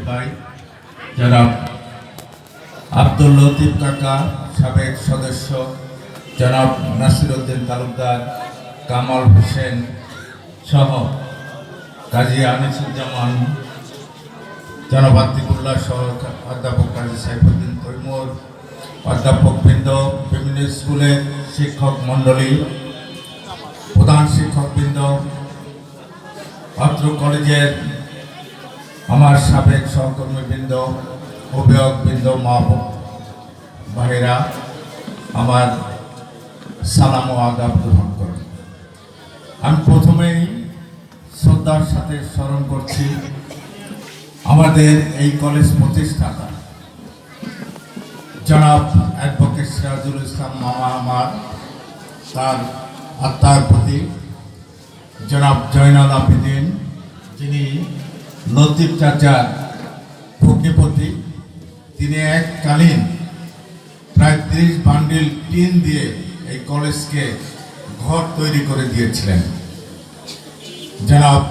ভাই জনাব আব্দুল লতিফ কাকা, সাবেক সদস্য জনাব নাসিরউদ্দিন তালুকদার, কামাল হোসেন সহ কাজী আনিসুজ্জামান, জনাব আতিকুল্লাহ সহ অধ্যাপক কাজী সাইফুদ্দিন তৈমুর, অধ্যাপকবৃন্দ, বিভিন্ন স্কুলের শিক্ষক মণ্ডলী, প্রধান শিক্ষকবৃন্দ, অত্র কলেজের আমার সাবেক সহকর্মীবৃন্দ, অভিভাবকবৃন্দ, মা ভাইরা, আমার সালাম ও আদাব গ্রহণ করুন। আমি প্রথমেই শ্রদ্ধার সাথে স্মরণ করছি আমাদের এই কলেজ প্রতিষ্ঠাতা জনাব অ্যাডভোকেট সিরাজুল ইসলাম মামা আমার, তার আত্মার প্রতি জনাব জয়নাল আবেদিন, যিনি লতিফ চাচার ভগ্নিপতি। তিনি এককালীন প্রায় 30 বান্ডিল টিন দিয়ে এই কলেজকে ঘর তৈরি করে দিয়েছিলেন। জনাব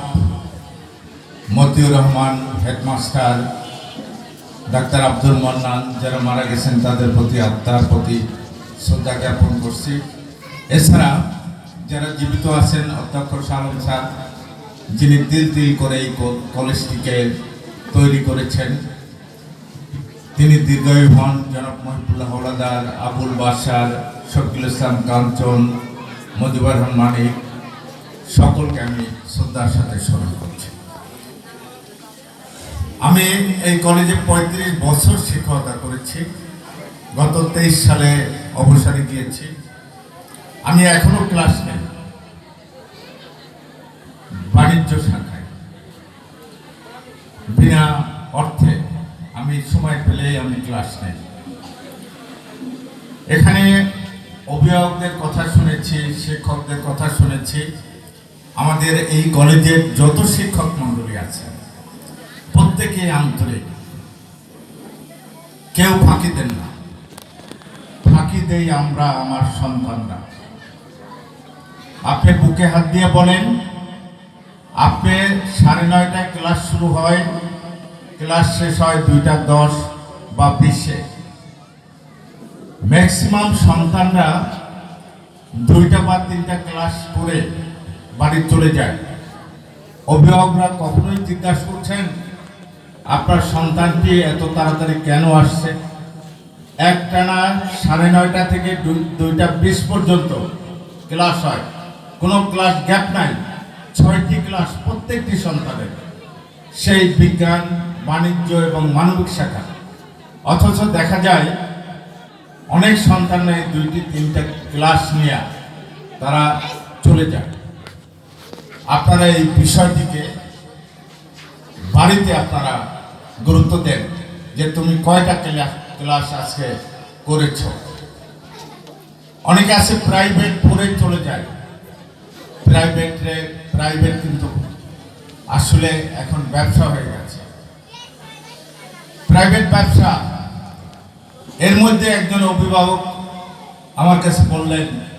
মতিউর রহমান হেডমাস্টার, ডাক্তার আব্দুল মান্নান, যারা মারা গেছেন তাদের প্রতি আত্মার প্রতি শ্রদ্ধা জ্ঞাপন করছি। এছাড়া যারা জীবিত আছেন, অধ্যক্ষ সালম স্যার, যিনি তিল তিল করে এই কলেজটিকে তৈরি করেছেন, তিনি দীর্ঘায়ু হন। জনাব মহিবুল্লাহ হলাদার, আবুল বাসার, শফিকুল ইসলাম কাঞ্চন, মজিবুর রহমান মানিক, সকলকে আমি শ্রদ্ধার সাথে স্মরণ করছি। আমি এই কলেজে 35 বছর শিক্ষকতা করেছি। গত 23 সালে অবসরে গিয়েছি। আমি এখনো ক্লাস নেই বাণিজ্য শাখায়, বিনা অর্থে। আমি সময় পেলেই আমি ক্লাস নেই। এখানে অভিভাবকদের কথা শুনেছি, শিক্ষকদের কথা শুনেছি। আমাদের এই কলেজের যত শিক্ষক মণ্ডলী আছে প্রত্যেকেই আন্তরিক, কেউ ফাঁকি দেন না। ফাঁকি দেই আমরা, আমার সন্তানরা। আপনি বুকে হাত দিয়ে বলেন, আপনি 9:30টায় ক্লাস শুরু হয়, ক্লাস শেষ হয় 2:10 বা 20-এ। ম্যাক্সিমাম সন্তানরা 2টা বা 3টা ক্লাস করে বাড়ি চলে যায়। অভিভাবকরা কখনোই জিজ্ঞাসা করছেন আপনার সন্তানটি এত তাড়াতাড়ি কেন আসছে? একটানা 9:30টা থেকে 2:20 পর্যন্ত ক্লাস হয়, কোনো ক্লাস গ্যাপ নাই। 6টি ক্লাস প্রত্যেকটি সন্তানের, সেই বিজ্ঞান, বাণিজ্য এবং মানবিক শাখা। অথচ দেখা যায় অনেক সন্তান এই 2-3টা ক্লাস নিয়ে তারা চলে যায়। আপনারা এই বিষয়টিকে বাড়িতে আপনারা গুরুত্ব দেন যে তুমি কয়টা ক্লাস আজকে করেছ। অনেকে আছে প্রাইভেট পড়ে চলে যায়। প্রাইভেট কিন্তু আসলে এখন ব্যবসা হয়ে গেছে, প্রাইভেট ব্যবসা। এর মধ্যে একজন অভিভাবক আমার কাছে বললেন